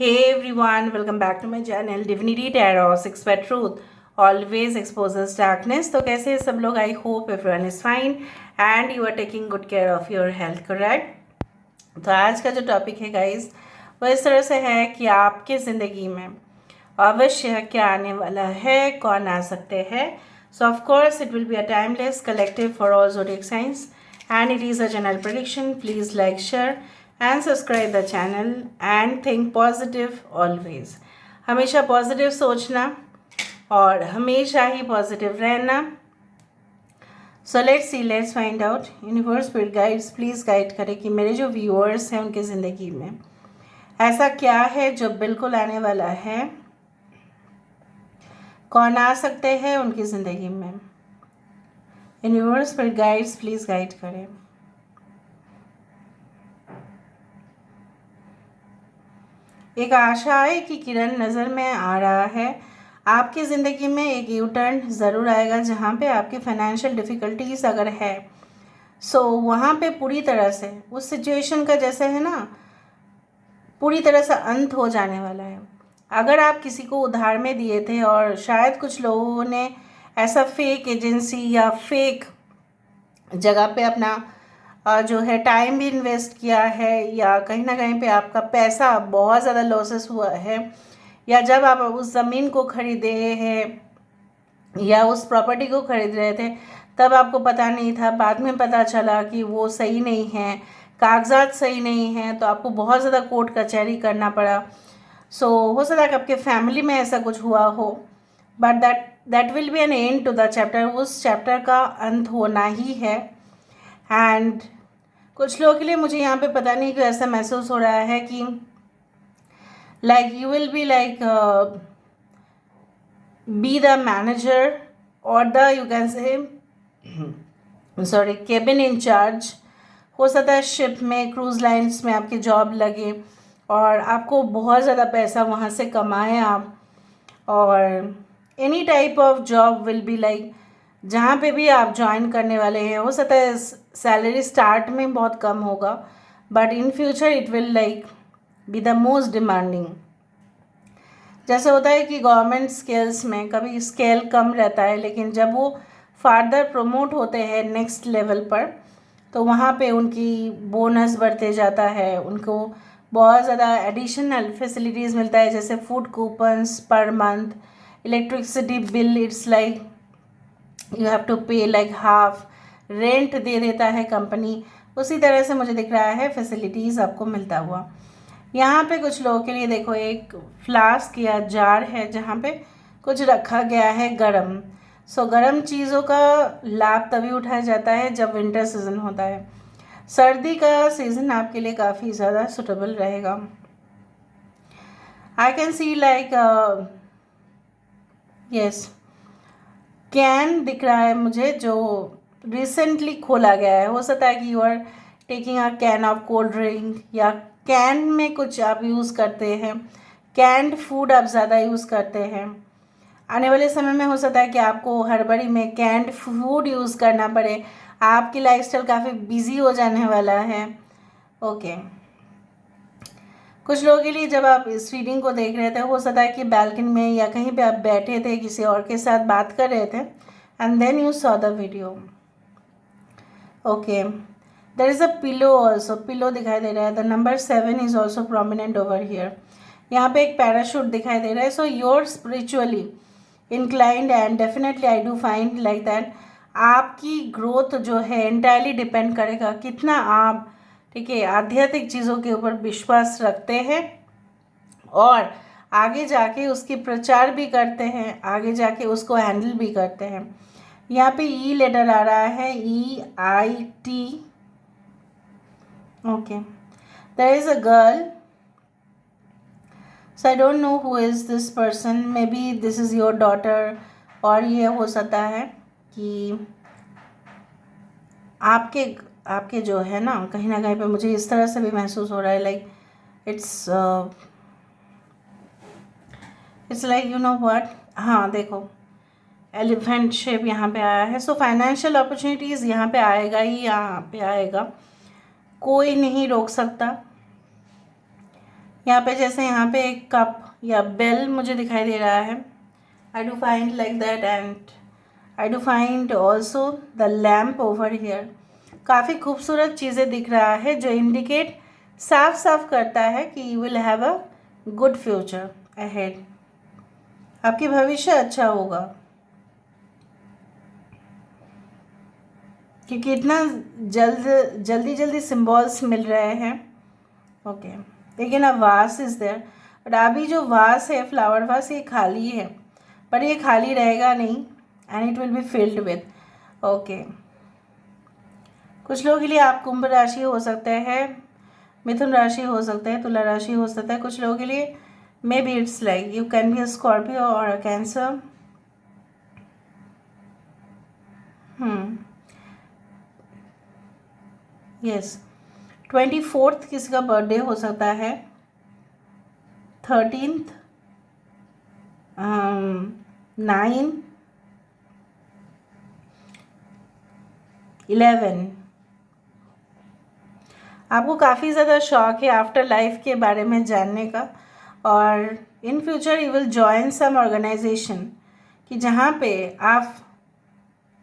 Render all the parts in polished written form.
Hey everyone, welcome back to my channel Divinity Tarot 6 by Truth always exposes darkness. तो कैसे हैं सब लोग? I hope everyone is fine and you are taking good care of your health, correct? तो आज का जो topic है गाइस वो इस तरह से है कि आपके ज़िंदगी में अवश्य क्या आने वाला है, कौन आ सकते हैं. सो of course it will be a timeless collective for all zodiac signs and it is a general prediction. Please like, share and subscribe the channel and think positive always. हमेशा पॉजिटिव सोचना और हमेशा ही पॉजिटिव रहना. So let's find out. Universe spirit guides please guide करें कि मेरे जो viewers हैं उनकी ज़िंदगी में ऐसा क्या है जो बिल्कुल आने वाला है, कौन आ सकते हैं उनकी ज़िंदगी में. Universe spirit guides please guide करें. एक आशा की किरण नज़र में आ रहा है. आपकी ज़िंदगी में एक यू टर्न ज़रूर आएगा जहाँ पे आपकी फाइनेंशियल डिफ़िकल्टीज़ अगर है सो वहाँ पे पूरी तरह से उस सिचुएशन का जैसे है ना पूरी तरह से अंत हो जाने वाला है. अगर आप किसी को उधार में दिए थे और शायद कुछ लोगों ने ऐसा फेक एजेंसी या फेक जगह पे अपना जो है टाइम भी इन्वेस्ट किया है या कहीं ना कहीं पे आपका पैसा बहुत ज़्यादा लॉसेस हुआ है, या जब आप उस ज़मीन को खरीदे हैं या उस प्रॉपर्टी को खरीद रहे थे तब आपको पता नहीं था, बाद में पता चला कि वो सही नहीं है, कागजात सही नहीं हैं, तो आपको बहुत ज़्यादा कोर्ट कचहरी करना पड़ा. सो हो सकता है कि आपके फैमिली में ऐसा कुछ हुआ हो, but that will be an end to the chapter. उस चैप्टर का अंत होना ही है. एंड कुछ लोगों के लिए मुझे यहाँ पे पता नहीं क्यों ऐसा महसूस हो रहा है कि like you will be like be the manager और the you can say cabin incharge. हो सकता है शिप में, क्रूज लाइन्स में आपकी जॉब लगे और आपको बहुत ज़्यादा पैसा वहाँ से कमाएं आप. और any type of job will be like जहाँ पे भी आप ज्वाइन करने वाले हैं, हो सकता है सैलरी स्टार्ट में बहुत कम होगा but in future it will like be the most demanding. जैसे होता है कि गवर्नमेंट स्केल्स में कभी स्केल कम रहता है लेकिन जब वो फार्दर प्रमोट होते हैं नेक्स्ट लेवल पर तो वहाँ पे उनकी बोनस बढ़ते जाता है, उनको बहुत ज़्यादा एडिशनल फैसिलिटीज़ मिलता है जैसे food coupons per month, electricity bill it's like you have to pay like half, rent दे देता है कंपनी. उसी तरह से मुझे दिख रहा है फैसिलिटीज़ आपको मिलता हुआ. यहाँ पे कुछ लोगों के लिए देखो एक फ्लास्क या जार है जहाँ पे कुछ रखा गया है गरम. सो गरम चीज़ों का लाभ तभी उठाया जाता है जब विंटर सीज़न होता है. सर्दी का सीज़न आपके लिए काफ़ी ज़्यादा सुटेबल रहेगा. I can see like yes can दिख रहा है मुझे जो रिसेंटली खोला गया है. हो सकता है कि you are taking a can of cold drink या कैन में कुछ आप यूज़ करते हैं, कैंड फूड आप ज़्यादा यूज़ करते हैं. आने वाले समय में हो सकता है कि आपको हड़बड़ी में कैंड फूड यूज़ करना पड़े. आपकी लाइफस्टाइल काफ़ी बिजी हो जाने वाला है. ओके कुछ लोगों के लिए जब आप इस रीडिंग को देख रहे थे हो सकता है कि बालकनी में या कहीं पे आप बैठे थे, किसी और के साथ बात कर रहे थे and then you saw the video. Okay there is a pillow also. Pillow दिखाई दे रहा है. The number 7 is also prominent over here. यहाँ पे एक पैराशूट दिखाई दे रहा है. So your spiritually inclined and definitely I do find like that आपकी ग्रोथ जो है एंटायरली डिपेंड करेगा कितना आप ठीक है आध्यात्मिक चीज़ों के ऊपर विश्वास रखते हैं और आगे जाके उसकी प्रचार भी करते हैं, आगे जाके उसको हैंडल भी करते हैं. यहाँ पे ई लेटर आ रहा है, EIT. Okay there is a girl. So I don't know who is this person. Maybe this is your daughter. और ये हो सकता है कि आपके जो है ना कहीं पे मुझे इस तरह से भी महसूस हो रहा है like it's like you know what. हाँ देखो एलिफेंट शेप यहाँ पे आया है. सो फाइनेंशियल अपॉर्चुनिटीज़ यहाँ पे आएगा ही, यहाँ पे आएगा, कोई नहीं रोक सकता. यहाँ पे जैसे यहाँ पे एक कप या बेल मुझे दिखाई दे रहा है. I do find like that, and I do find also the lamp over here. काफ़ी खूबसूरत चीज़ें दिख रहा है जो इंडिकेट साफ साफ करता है कि you will have a good future ahead. आपकी भविष्य अच्छा होगा, क्योंकि इतना जल्दी सिम्बॉल्स मिल रहे हैं. ओके, लेकिन अब वास इज़ देयर, बट अभी जो वास है, फ्लावर वास, ये खाली है. पर ये खाली रहेगा नहीं, and it will be filled with. Okay, कुछ लोगों के लिए आप कुंभ राशि हो सकते हैं, मिथुन राशि हो सकता है, तुला राशि हो सकता है. कुछ लोगों के लिए may be it's like you can be a Scorpio और अ कैंसर. यस, 24th किसी का बर्थडे हो सकता है, 13th, 9, 11. आपको काफ़ी ज़्यादा शौक है आफ्टर लाइफ के बारे में जानने का, और in future you will join some organisation कि जहाँ पे आप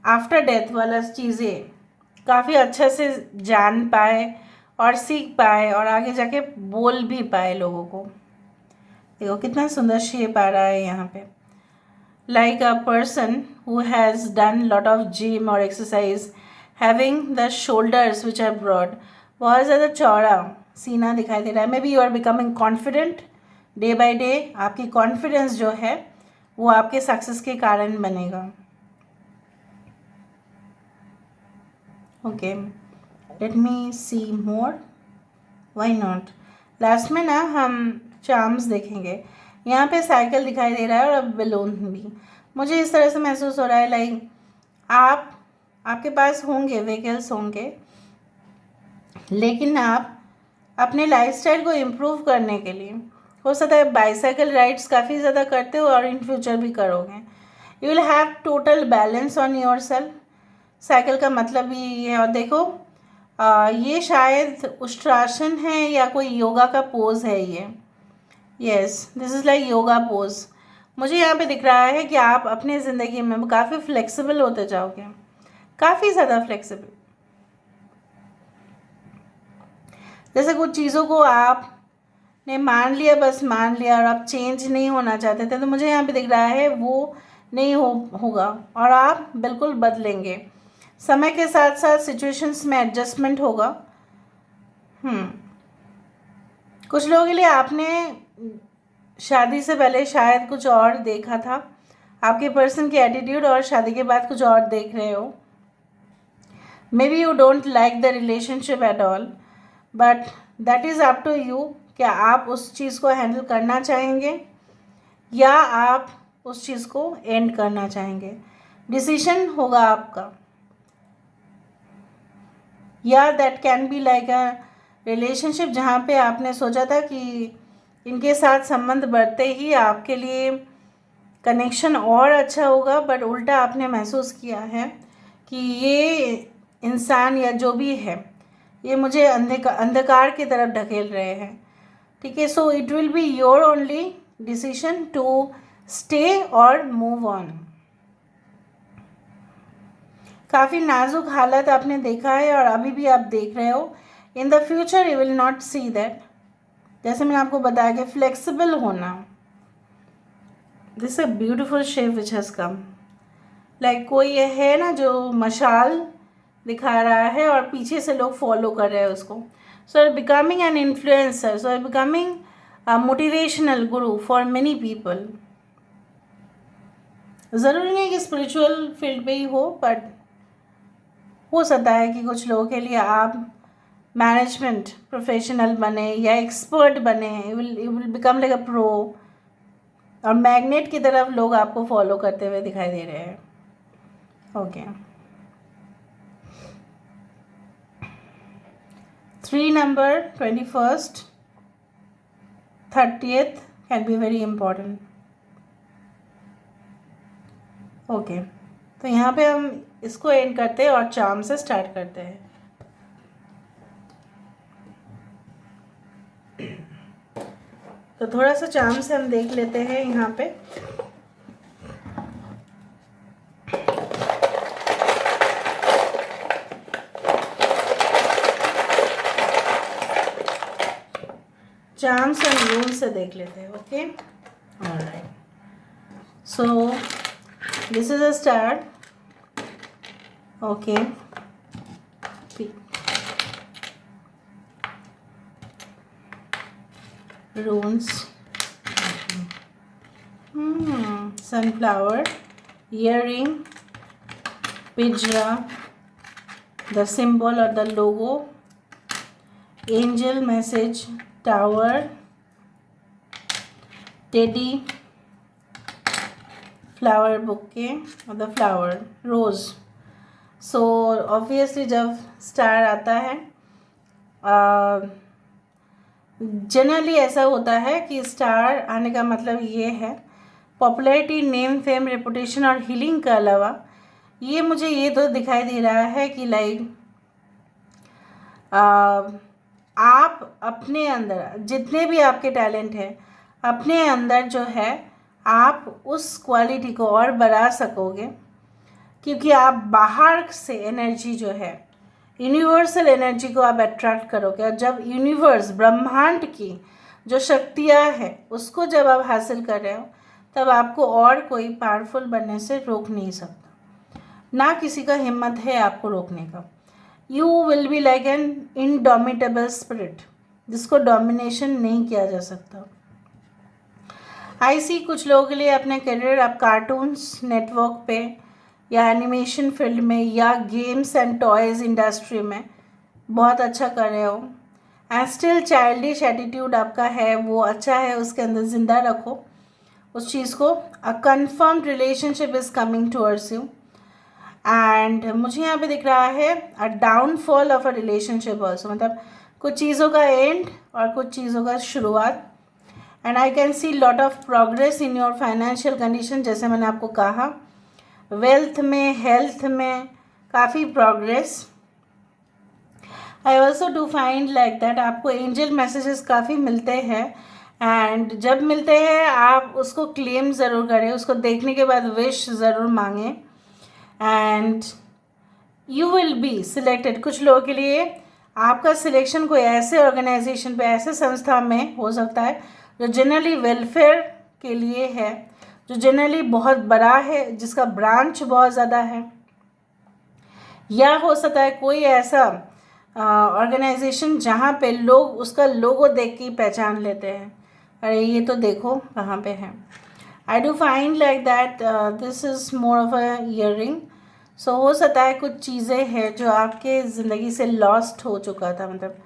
आफ्टर डेथ वाला चीज़ें काफ़ी अच्छे से जान पाए और सीख पाए और आगे जाके बोल भी पाए लोगों को. देखो कितना सुंदर शेप आ रहा है यहाँ पे. Like a person who has done lot of gym और exercise, having the shoulders which are broad. बहुत ज़्यादा चौड़ा सीना दिखाई दे रहा है. Maybe you are becoming confident day by day. आपकी कॉन्फिडेंस जो है वो आपके सक्सेस के कारण बनेगा. Okay, let me see more, why not. Last में ना हम चार्म्स देखेंगे. यहाँ पे साइकिल दिखाई दे रहा है और अब बैलून भी. मुझे इस तरह से महसूस हो रहा है लाइक आपके पास होंगे व्हीकल्स होंगे, लेकिन आप अपने लाइफस्टाइल को इम्प्रूव करने के लिए हो सकता है बाईसाइकिल राइड्स काफ़ी ज़्यादा करते हो और इन फ्यूचर भी करोगे. You will have total balance on your self. Cycle का मतलब ही ये है. और देखो ये शायद उष्ट्रासन है या कोई योगा का पोज है ये. Yes, this is like yoga pose. मुझे यहाँ पे दिख रहा है कि आप अपने ज़िंदगी में काफ़ी फ्लेक्सिबल होते जाओगे, काफ़ी ज़्यादा फ्लेक्सिबल. जैसे कुछ चीज़ों को आपने मान लिया, बस मान लिया, और आप चेंज नहीं होना चाहते थे, तो मुझे यहाँ पे दिख रहा है वो नहीं होगा और आप बिल्कुल बदलेंगे. समय के साथ साथ सिचुएशंस में एडजस्टमेंट होगा. कुछ लोगों के लिए आपने शादी से पहले शायद कुछ और देखा था. आपके पर्सन की एटीट्यूड और शादी के बाद कुछ और देख रहे हो. Maybe you don't like the relationship at all, but that is up to you. क्या आप उस चीज़ को हैंडल करना चाहेंगे या आप उस चीज़ को एंड करना चाहेंगे. डिसीजन होगा आपका. या that can be like a relationship जहाँ पे आपने सोचा था कि इनके साथ संबंध बढ़ते ही आपके लिए कनेक्शन और अच्छा होगा, बट उल्टा आपने महसूस किया है कि ये इंसान या जो भी है ये मुझे अंधकार की तरफ ढकेल रहे हैं. ठीक है, so it will be your only decision to stay और मूव ऑन. काफ़ी नाजुक हालत आपने देखा है और अभी भी आप देख रहे हो. In the future you will not see that. जैसे मैंने आपको बताया कि फ्लेक्सिबल होना. This a beautiful shape which has come. Like कोई ये है ना जो मशाल दिखा रहा है और पीछे से लोग फॉलो कर रहे हैं उसको. So becoming an influencer, so becoming a motivational guru for many people. ज़रूरी नहीं कि स्पिरिचुअल फील्ड पे ही हो, बट हो सकता है कि कुछ लोगों के लिए आप मैनेजमेंट प्रोफेशनल बने या एक्सपर्ट बने. You will become like a pro, और मैग्नेट की तरफ लोग आपको फॉलो करते हुए दिखाई दे रहे हैं. Okay, 3 number, 21st, 30th can be very important. Okay, तो यहाँ पे हम इसको एंड करते हैं और चार्म से स्टार्ट करते हैं. तो थोड़ा सा चार्म से हम देख लेते हैं यहाँ पे। चार्म्स एंड रूल्स से देख लेते हैं। Okay, alright, so this is a star. Okay, runes, sunflower, earring, pijra, the symbol or the logo, angel message, tower, teddy, flower bouquet or the flower, rose. So obviously जब star आता है generally ऐसा होता है कि star आने का मतलब ये है पॉपुलैरिटी, नेम, फेम, रेपुटेशन और हीलिंग के अलावा ये मुझे ये तो दिखाई दे रहा है कि लाइक आप अपने अंदर जितने भी आपके टैलेंट हैं अपने अंदर जो है आप उस क्वालिटी को और बढ़ा सकोगे, क्योंकि आप बाहर से एनर्जी जो है यूनिवर्सल एनर्जी को आप अट्रैक्ट करोगे। और जब यूनिवर्स ब्रह्मांड की जो शक्तियाँ हैं उसको जब आप हासिल कर रहे हो तब आपको और कोई पावरफुल बनने से रोक नहीं सकता, ना किसी का हिम्मत है आपको रोकने का। You will be like an indomitable spirit जिसको डोमिनेशन नहीं किया जा सकता। आई सी कुछ लोगों के लिए अपने करियर आप कार्टून्स नेटवर्क पे या एनिमेशन फील्ड में या गेम्स एंड टॉयज़ इंडस्ट्री में बहुत अच्छा कर रहे हो एंड स्टिल चाइल्डिश एटीट्यूड आपका है वो अच्छा है, उसके अंदर ज़िंदा रखो उस चीज़ को। A confirmed relationship is coming towards you and मुझे यहाँ पे दिख रहा है a downfall of a relationship also, मतलब कुछ चीज़ों का एंड और कुछ चीज़ों का शुरुआत। And I can see lot of progress in your financial condition, जैसे मैंने आपको कहा वेल्थ में, हेल्थ में काफ़ी progress. I also do find like that आपको एंजल मैसेजेस काफ़ी मिलते हैं एंड जब मिलते हैं आप उसको क्लेम ज़रूर करें, उसको देखने के बाद विश ज़रूर मांगें and you will be selected. कुछ लोगों के लिए आपका सिलेक्शन कोई ऐसे ऑर्गेनाइजेशन पे, ऐसे संस्था में हो सकता है जो जनरली वेलफेयर के लिए है, जो जनरली बहुत बड़ा है, जिसका ब्रांच बहुत ज़्यादा है, या हो सकता है कोई ऐसा ऑर्गेनाइजेशन जहाँ पे लोग उसका लोगो देख के पहचान लेते हैं, अरे ये तो देखो कहाँ पे है। I do find like that this is more of a earring. So हो सकता है कुछ चीज़ें हैं जो आपके ज़िंदगी से लॉस्ट हो चुका था, मतलब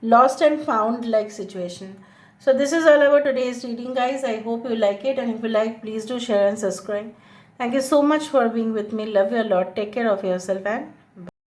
lost and found like situation. So this is all about today's reading, guys. I hope you like it, and if you like, please do share and subscribe. Thank you so much for being with me. Love you a lot. Take care of yourself and